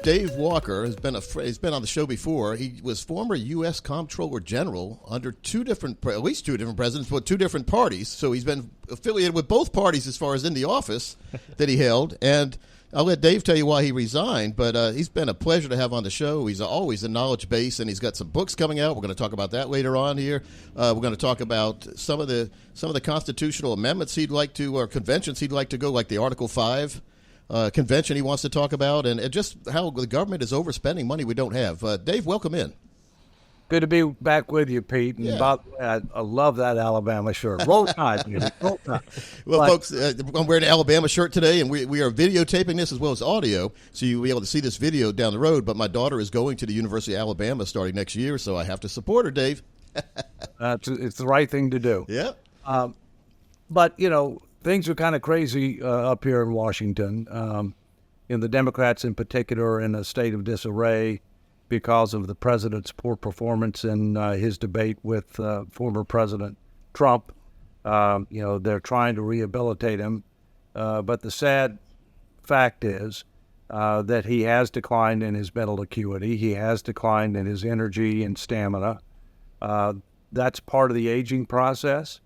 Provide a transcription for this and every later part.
Dave Walker has been he's been on the show before. He was former U.S. Comptroller General under at least two different presidents, but two different parties. So he's been affiliated with both parties as far as in the office that he held. And I'll let Dave tell you why he resigned, but he's been a pleasure to have on the show. He's always a knowledge base, and he's got some books coming out. We're going to talk about that later on here. We're going to talk about some of the constitutional amendments he'd like to, or conventions he'd like to go, like the Article 5 convention he wants to talk about, and just how the government is overspending money we don't have. Dave, welcome in. Good to be back with you, Pete. And I love that Alabama shirt. Roll Tide, baby. Roll Tide. Well, folks, I'm wearing an Alabama shirt today, and we are videotaping this as well as audio, so you'll be able to see this video down the road. But my daughter is going to the University of Alabama starting next year, so I have to support her, Dave. It's the right thing to do. Yeah. But, things are kind of crazy up here in Washington. The Democrats in particular are in a state of disarray because of the president's poor performance in his debate with former President Trump. They're trying to rehabilitate him. But the sad fact is that he has declined in his mental acuity. He has declined in his energy and stamina. That's part of the aging process.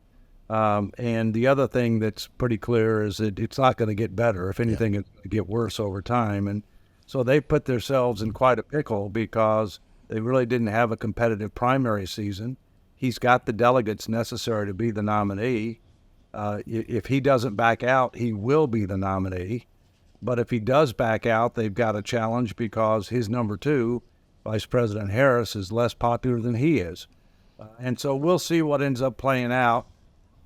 And the other thing that's pretty clear is that it's not going to get better. If anything, it's going to get worse over time. And so they put themselves in quite a pickle because they really didn't have a competitive primary season. He's got the delegates necessary to be the nominee. If he doesn't back out, he will be the nominee. But if he does back out, they've got a challenge because his number two, Vice President Harris, is less popular than he is. And so we'll see what ends up playing out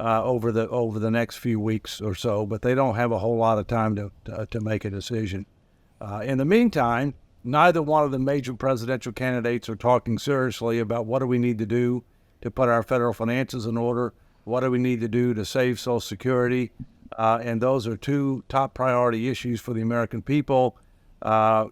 over the next few weeks or so, but they don't have a whole lot of time to make a decision. In the meantime, neither one of the major presidential candidates are talking seriously about what do we need to do to put our federal finances in order, what do we need to do to save Social Security, and those are two top priority issues for the American people, that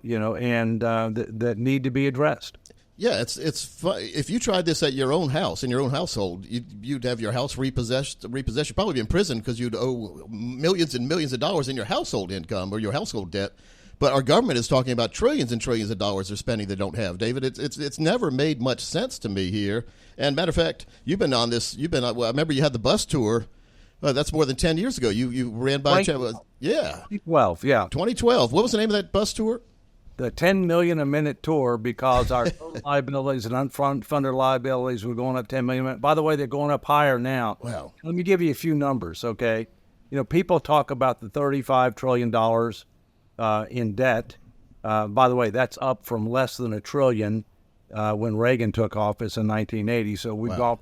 need to be addressed. Yeah, it's fun. If you tried this at your own house, in your own household, you'd have your house repossessed. You'd probably be in prison because you'd owe millions and millions of dollars in your household income or your household debt. But our government is talking about trillions and trillions of dollars they're spending they don't have. David, it's never made much sense to me here. And matter of fact, you've been on this. I remember you had the bus tour. That's more than 10 years ago. You ran by. 2012, yeah. 2012. What was the name of that bus tour? The 10 million a minute tour, because our total liabilities and unfunded liabilities were going up 10 million a minute. By the way, they're going up higher now. Wow. Let me give you a few numbers, okay? People talk about the $35 trillion in debt. By the way, that's up from less than $1 trillion when Reagan took office in 1980. So we've gone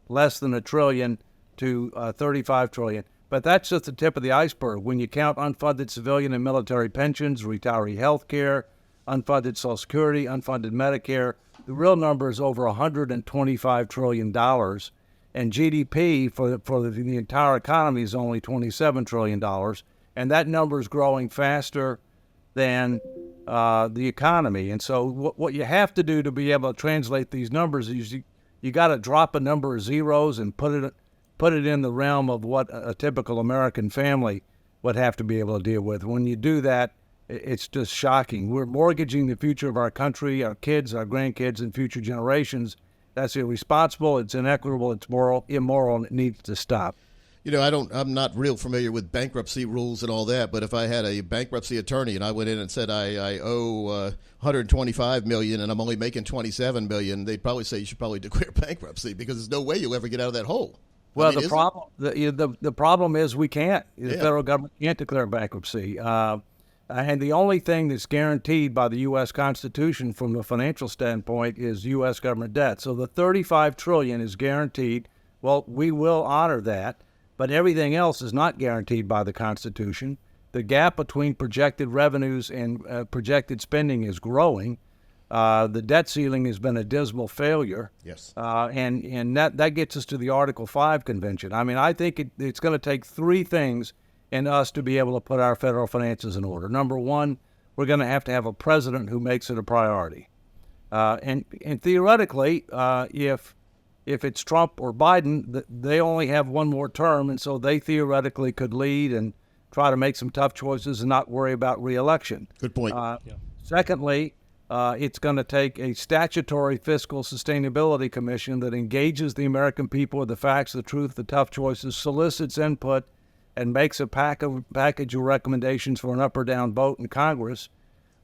less than $1 trillion to $35 trillion. But that's just the tip of the iceberg. When you count unfunded civilian and military pensions, retiree health care, unfunded Social Security, unfunded Medicare, the real number is over $125 trillion. And GDP for the entire economy is only $27 trillion. And that number is growing faster than the economy. And so what you have to do to be able to translate these numbers is you got to drop a number of zeros and put it in the realm of what a typical American family would have to be able to deal with. When you do that, it's just shocking. We're mortgaging the future of our country, our kids, our grandkids, and future generations. That's irresponsible, it's inequitable, it's immoral, and it needs to stop. I'm not real familiar with bankruptcy rules and all that, but if I had a bankruptcy attorney and I went in and said I owe $125 million and I'm only making $27 million, they'd probably say you should probably declare bankruptcy because there's no way you'll ever get out of that hole. Well, the problem is we can't. The federal government can't declare bankruptcy. And the only thing that's guaranteed by the U.S. Constitution from the financial standpoint is U.S. government debt. So the $35 trillion is guaranteed. Well, we will honor that, but everything else is not guaranteed by the Constitution. The gap between projected revenues and projected spending is growing. The debt ceiling has been a dismal failure. Yes. And that gets us to the Article 5 convention. I mean, I think it's going to take three things in us to be able to put our federal finances in order. Number one, we're going to have a president who makes it a priority. And theoretically, if it's Trump or Biden, they only have one more term, and so they theoretically could lead and try to make some tough choices and not worry about re-election. Good point. Secondly, it's going to take a statutory fiscal sustainability commission that engages the American people with the facts, the truth, the tough choices, solicits input, and makes a package of recommendations for an up or down vote in Congress,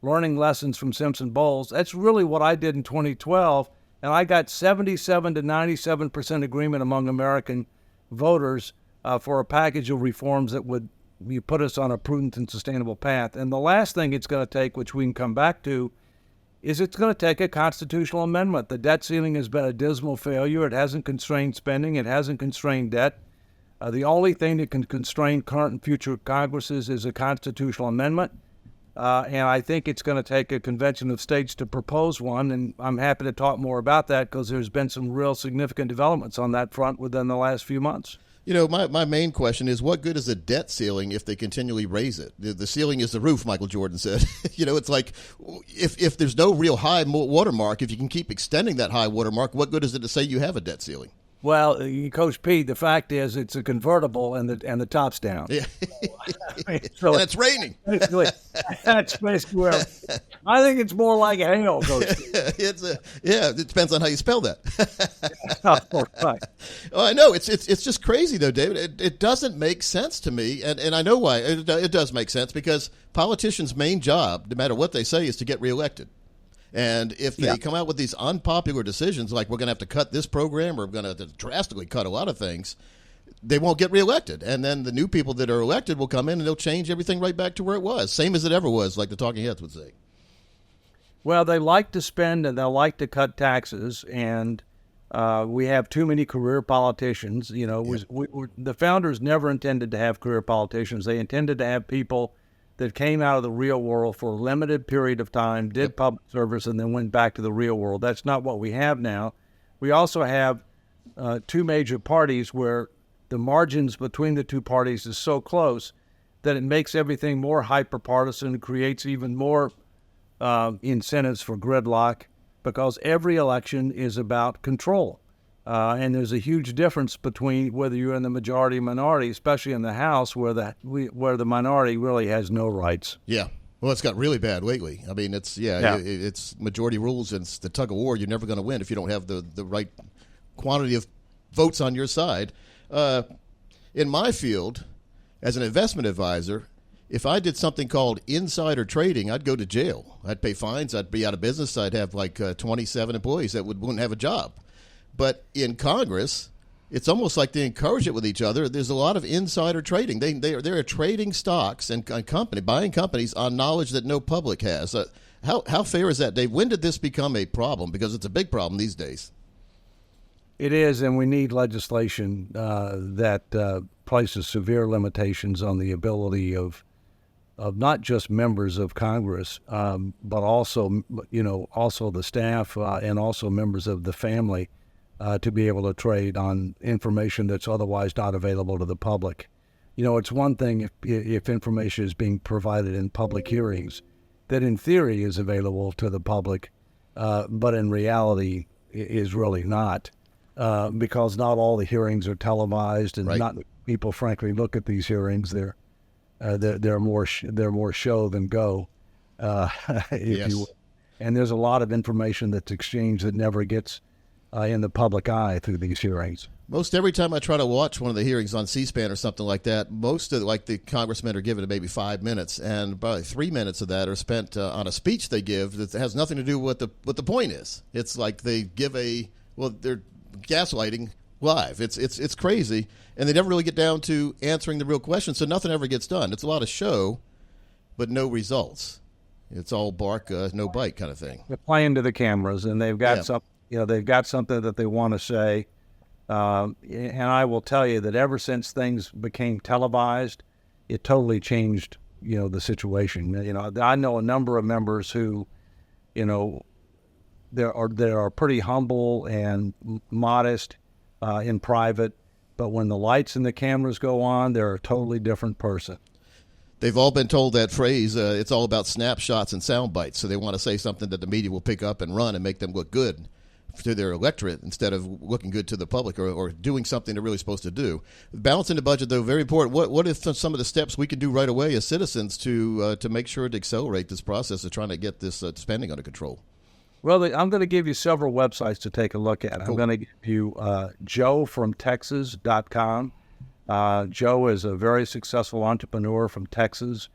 learning lessons from Simpson Bowles. That's really what I did in 2012, and I got 77 to 97% agreement among American voters for a package of reforms that would put us on a prudent and sustainable path. And the last thing it's going to take, which we can come back to, is it's going to take a constitutional amendment. The debt ceiling has been a dismal failure. It hasn't constrained spending. It hasn't constrained debt. The only thing that can constrain current and future Congresses is a constitutional amendment. And I think it's going to take a convention of states to propose one. And I'm happy to talk more about that because there's been some real significant developments on that front within the last few months. You know, my main question is, what good is a debt ceiling if they continually raise it? The ceiling is the roof, Michael Jordan said. You know, it's like if there's no real high watermark, if you can keep extending that high watermark, what good is it to say you have a debt ceiling? Well, Coach Pete, the fact is it's a convertible and the top's down. Yeah. So and it's raining. That's basically where I think it's more like a hail, Coach. It depends on how you spell that. Oh, right. Oh, I know. It's just crazy, though, David. It doesn't make sense to me, and I know why. It does make sense because politicians' main job, no matter what they say, is to get reelected. And if they come out with these unpopular decisions, like we're going to have to cut this program or we're going to drastically cut a lot of things, they won't get reelected. And then the new people that are elected will come in and they'll change everything right back to where it was, same as it ever was, like the talking heads would say. Well, they like to spend and they like to cut taxes, and we have too many career politicians. You know, the founders never intended to have career politicians. They intended to have people that came out of the real world for a limited period of time, did public service, and then went back to the real world. That's not what we have now. We also have two major parties where the margins between the two parties is so close that it makes everything more hyper-partisan, creates even more incentives for gridlock, because every election is about control. And there's a huge difference between whether you're in the majority or minority, especially in the House, where the minority really has no rights. Yeah. Well, it's got really bad lately. I mean, it's majority rules, and it's the tug of war. You're never going to win if you don't have the right quantity of votes on your side. In my field, as an investment advisor, if I did something called insider trading, I'd go to jail. I'd pay fines. I'd be out of business. I'd have like 27 employees that wouldn't have a job. But in Congress, it's almost like they encourage it with each other. There's a lot of insider trading. They're trading stocks and buying companies on knowledge that no public has. How fair is that, Dave? When did this become a problem? Because it's a big problem these days. It is, and we need legislation that places severe limitations on the ability of not just members of Congress, but also the staff and also members of the family. To be able to trade on information that's otherwise not available to the public. You know, it's one thing if information is being provided in public hearings that in theory is available to the public, but in reality is really not, because not all the hearings are televised, and not people frankly look at these hearings. They're more show than go, if you will. And there's a lot of information that's exchanged that never gets in the public eye through these hearings. Most every time I try to watch one of the hearings on C-SPAN or something like that, most of the congressmen are given maybe 5 minutes, and probably 3 minutes of that are spent on a speech they give that has nothing to do with what the point is. It's like they give they're gaslighting live. It's crazy, and they never really get down to answering the real question, so nothing ever gets done. It's a lot of show, but no results. It's all bark, no bite kind of thing. They're playing to the cameras, and they've got they've got something that they want to say. And I will tell you that ever since things became televised, it totally changed, the situation. I know a number of members who, they are pretty humble and modest in private, but when the lights and the cameras go on, they're a totally different person. They've all been told that phrase, it's all about snapshots and sound bites, so they want to say something that the media will pick up and run and make them look good. to their electorate instead of looking good to the public or doing something they're really supposed to do. Balancing the budget, though, very important. What if some of the steps we can do right away as citizens to make sure to accelerate this process of trying to get this spending under control? Well, I'm going to give you several websites to take a look at. Cool. I'm going to give you joefromtexas.com. Joe is a very successful entrepreneur from Texas.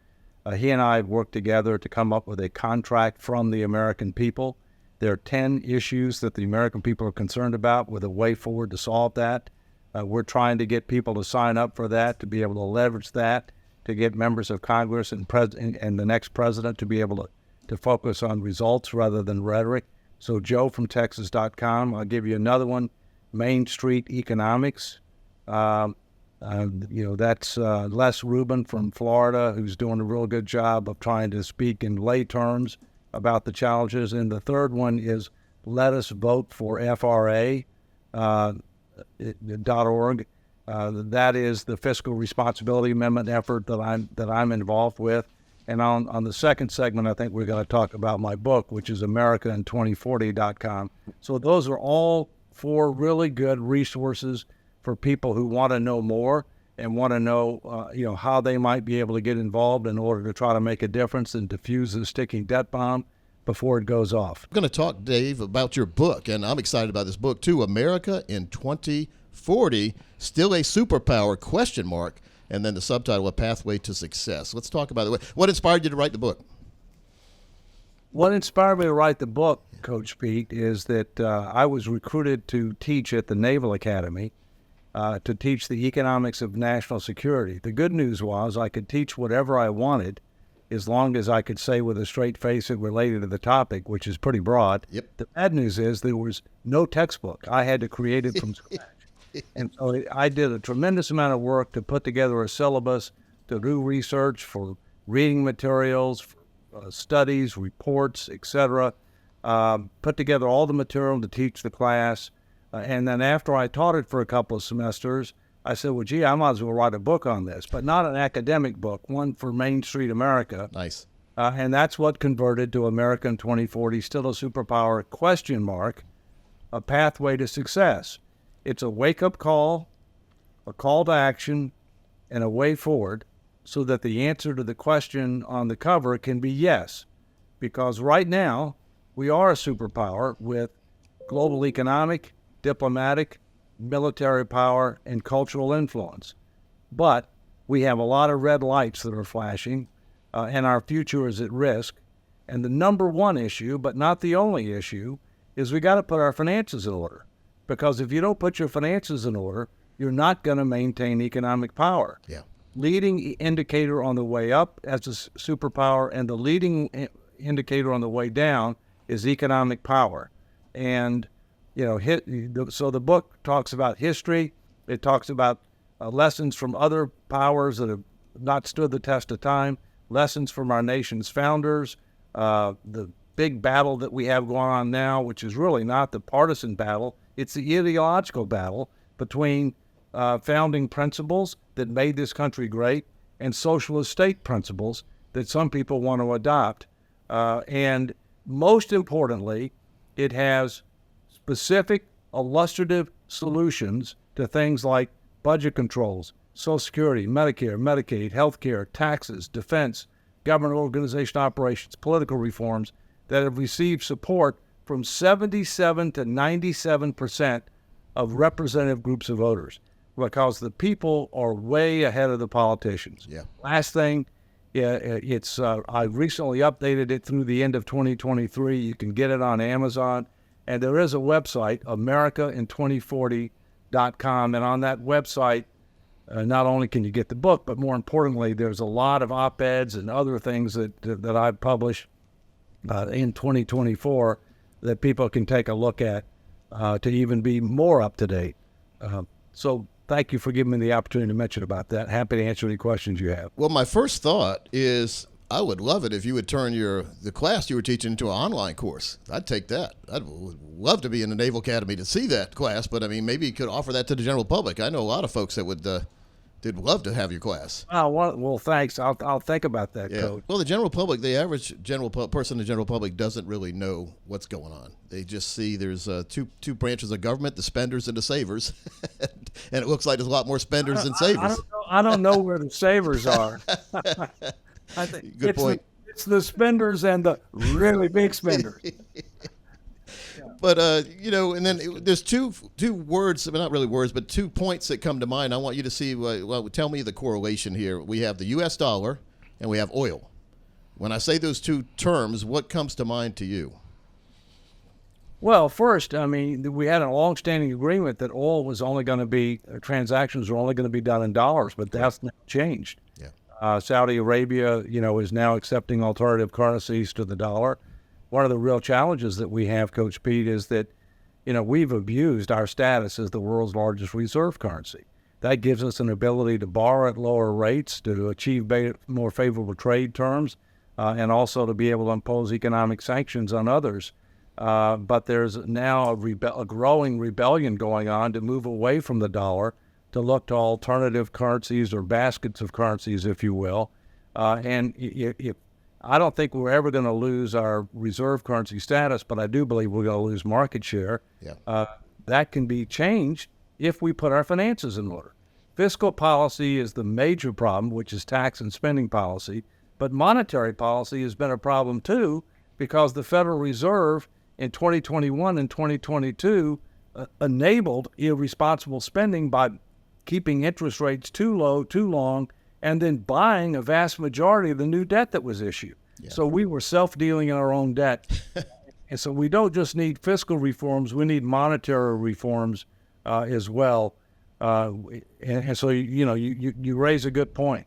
He and I worked together to come up with a contract from the American people. There are 10 issues that the American people are concerned about with a way forward to solve that. We're trying to get people to sign up for that, to be able to leverage that, to get members of Congress and the next president to be able to focus on results rather than rhetoric. So joefromtexas.com. I'll give you another one, Main Street Economics. That's Les Rubin from Florida, who's doing a real good job of trying to speak in lay terms about the challenges. And the third one is Let Us Vote for FRA. .org. That is the fiscal responsibility amendment effort that I'm involved with. And on the second segment, I think we're going to talk about my book, which is AmericaIn2040.com. So those are all 4 really good resources for people who want to know more and want to know, how they might be able to get involved in order to try to make a difference and diffuse the sticking debt bomb before it goes off. I'm going to talk, Dave, about your book, and I'm excited about this book too. America in 2040, Still a Superpower? ? And then the subtitle, A Pathway to Success. Let's talk about it. What inspired you to write the book? What inspired me to write the book, Coach Pete, is that I was recruited to teach at the Naval Academy to teach the economics of national security. The good news was I could teach whatever I wanted as long as I could say with a straight face it related to the topic, which is pretty broad. Yep. The bad news is there was no textbook. I had to create it from scratch. And so I did a tremendous amount of work to put together a syllabus, to do research for reading materials, for studies, reports, etc. Put together all the material to teach the class. And then after I taught it for a couple of semesters, I said, well, gee, I might as well write a book on this, but not an academic book, one for Main Street America. Nice. And that's what converted to America in 2040, Still a Superpower? A Pathway to Success. It's a wake-up call, a call to action, and a way forward so that the answer to the question on the cover can be yes. Because right now, we are a superpower with global economic, diplomatic, military power, and cultural influence. But we have a lot of red lights that are flashing, and our future is at risk. And the number one issue, but not the only issue, is we got to put our finances in order. Because if you don't put your finances in order, you're not going to maintain economic power. Yeah. Leading indicator on the way up as a superpower, and the leading indicator on the way down is economic power. And so the book talks about history. It talks about lessons from other powers that have not stood the test of time, lessons from our nation's founders, the big battle that we have going on now, which is really not the partisan battle. It's the ideological battle between founding principles that made this country great and socialist state principles that some people want to adopt. And most importantly, it has specific, illustrative solutions to things like budget controls, Social Security, Medicare, Medicaid, healthcare, taxes, defense, government organization operations, political reforms that have received support from 77 to 97% of representative groups of voters, because the people are way ahead of the politicians. Yeah. Last thing, I recently updated it through the end of 2023. You can get it on Amazon. And there is a website, AmericaIn2040.com. And on that website, not only can you get the book, but more importantly, there's a lot of op-eds and other things that I've published in 2024 that people can take a look at to even be more up to date. So thank you for giving me the opportunity to mention about that. Happy to answer any questions you have. Well, my first thought is I would love it if you would turn the class you were teaching into an online course. I'd take that. I'd love to be in the Naval Academy to see that class, but I mean, maybe you could offer that to the general public. I know a lot of folks that would They'd love to have your class. Well, thanks. I'll think about that, Yeah. Coach. Well, the general public, the average person in the general public doesn't really know what's going on. They just see there's two branches of government, the spenders and the savers. And it looks like there's a lot more spenders than savers. I don't know where the savers are. I think Good point. It's the spenders and the really big spenders. But, and then there's two words, not really words, but 2 points that come to mind. I want you to see, tell me the correlation here. We have the U.S. dollar and we have oil. When I say those two terms, what comes to mind to you? Well, first, I mean, we had a long-standing agreement that oil was only going to be, transactions were only going to be done in dollars, but that's not changed. Yeah. Saudi Arabia, is now accepting alternative currencies to the dollar. One of the real challenges that we have, Coach Pete, is that, we've abused our status as the world's largest reserve currency. That gives us an ability to borrow at lower rates, to achieve more favorable trade terms, and also to be able to impose economic sanctions on others. But there's now a growing rebellion going on to move away from the dollar, to look to alternative currencies or baskets of currencies, if you will. And I don't think we're ever going to lose our reserve currency status, but I do believe we're going to lose market share. Yeah. That can be changed if we put our finances in order. Fiscal policy is the major problem, which is tax and spending policy, but monetary policy has been a problem too, because the Federal Reserve in 2021 and 2022 enabled irresponsible spending by keeping interest rates too low, too long, and then buying a vast majority of the new debt that was issued. Yeah. So we were self-dealing in our own debt. And so we don't just need fiscal reforms, we need monetary reforms as well. And so, you raise a good point.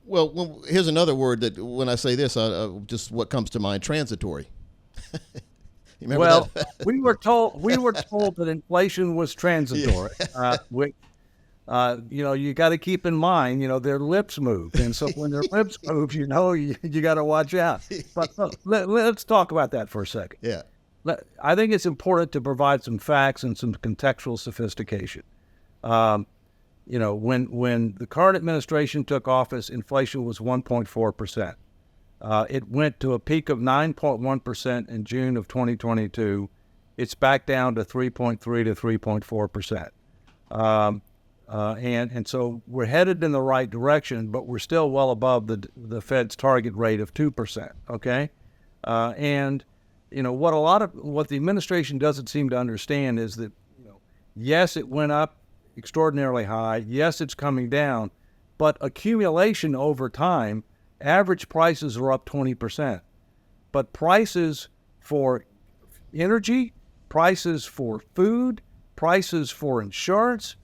Well, here's another word that when I say this, just what comes to mind, transitory. You remember that? we were told that inflation was transitory. You got to keep in mind, their lips move. And so when their lips move, you got to watch out. But let's talk about that for a second. Yeah. I think it's important to provide some facts and some contextual sophistication. When the current administration took office, inflation was 1.4%. It went to a peak of 9.1% in June of 2022. It's back down to 3.3 to 3.4%. And so we're headed in the right direction, but we're still well above the Fed's target rate of 2%. Okay, what the administration doesn't seem to understand is that yes, it went up extraordinarily high. Yes, it's coming down, but accumulation over time, average prices are up 20%, but prices for energy, prices for food, prices for insurance,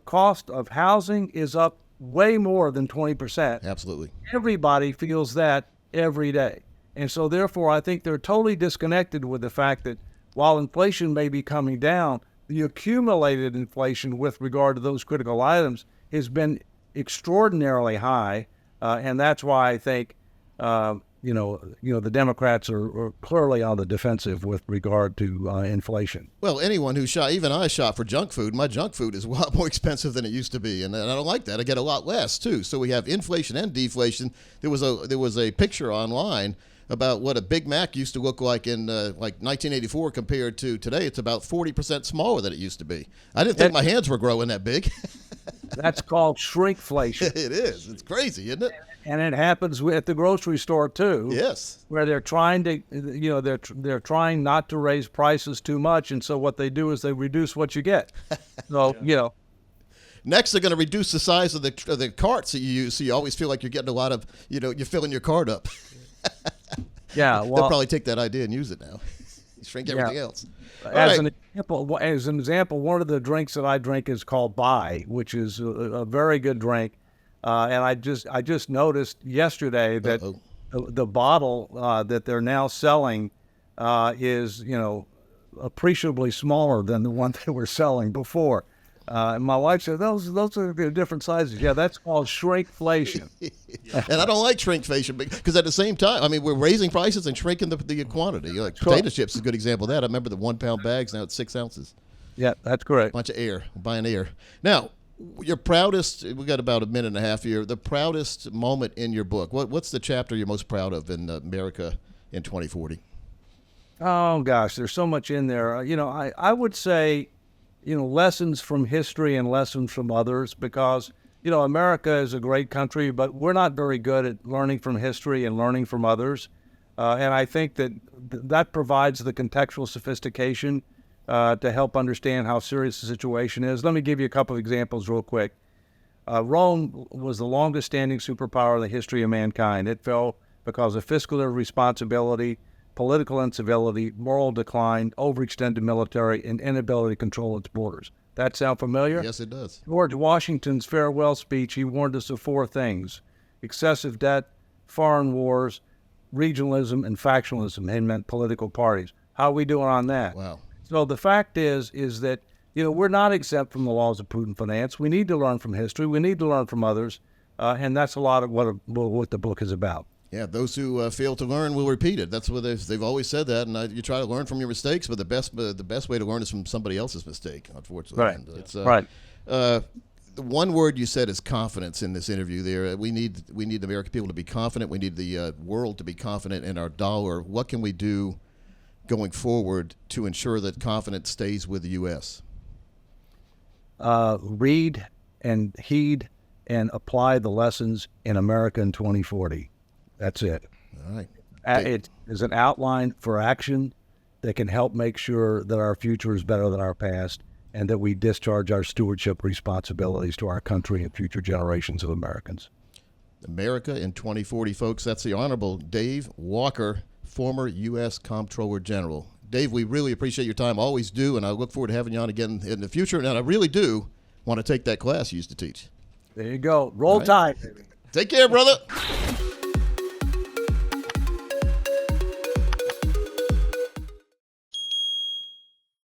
cost of housing is up way more than 20%. Absolutely. Everybody feels that every day. And so therefore, I think they're totally disconnected with the fact that while inflation may be coming down, the accumulated inflation with regard to those critical items has been extraordinarily high. And that's why I think, the Democrats are clearly on the defensive with regard to inflation. Well, anyone who even I shop for junk food. My junk food is a lot more expensive than it used to be, and I don't like that. I get a lot less too. So we have inflation and deflation. There was a picture online about what a Big Mac used to look like in 1984 compared to today. It's about 40% smaller than it used to be. I didn't think my hands were growing that big. That's called shrinkflation. It is. It's crazy, isn't it? And it happens at the grocery store too. Yes. Where they're trying to, they're trying not to raise prices too much, and so what they do is they reduce what you get. So Next, they're going to reduce the size of the carts that you use, so you always feel like you're getting a lot of, you're filling your cart up. Yeah, they'll probably take that idea and use it now. Shrink everything else. As an example, one of the drinks that I drink is called Bai, which is a very good drink. And I just noticed yesterday that the bottle that they're now selling is appreciably smaller than the one they were selling before. And my wife said, those are different sizes. Yeah, that's called shrinkflation. And I don't like shrinkflation because at the same time, we're raising prices and shrinking the quantity. Like potato chips is a good example of that. I remember the 1 pound bags, now it's 6 ounces. Yeah, that's correct. Bunch of air, buying air. Now, Your proudest, we got about a minute and a half here, the proudest moment in your book. What's the chapter you're most proud of in America in 2040? Oh, gosh, there's so much in there. I would say, lessons from history and lessons from others, because, America is a great country, but we're not very good at learning from history and learning from others. And I think that provides the contextual sophistication to help understand how serious the situation is. Let me give you a couple of examples real quick. Rome was the longest standing superpower in the history of mankind. It fell because of fiscal irresponsibility, political incivility, moral decline, overextended military, and inability to control its borders. That sound familiar? Yes, it does. George Washington's farewell speech, he warned us of four things: excessive debt, foreign wars, regionalism, and factionalism. He meant political parties. How are we doing on that? Wow. So the fact is that, we're not exempt from the laws of prudent finance. We need to learn from history. We need to learn from others. And that's a lot of what the book is about. Yeah, those who fail to learn will repeat it. That's what they've always said that, and you try to learn from your mistakes, but the best way to learn is from somebody else's mistake, unfortunately. Right. And it's, right. The one word you said is confidence in this interview. There, we need the American people to be confident. We need the world to be confident in our dollar. What can we do going forward to ensure that confidence stays with the U.S.? Read and heed and apply the lessons in America in 2040. That's it. All right. It is an outline for action that can help make sure that our future is better than our past, and that we discharge our stewardship responsibilities to our country and future generations of Americans. America in 2040, folks. That's the Honorable Dave Walker, former U.S. Comptroller General. Dave, we really appreciate your time. Always do, and I look forward to having you on again in the future. And I really do want to take that class you used to teach. There you go. Roll Tide. Take care, brother.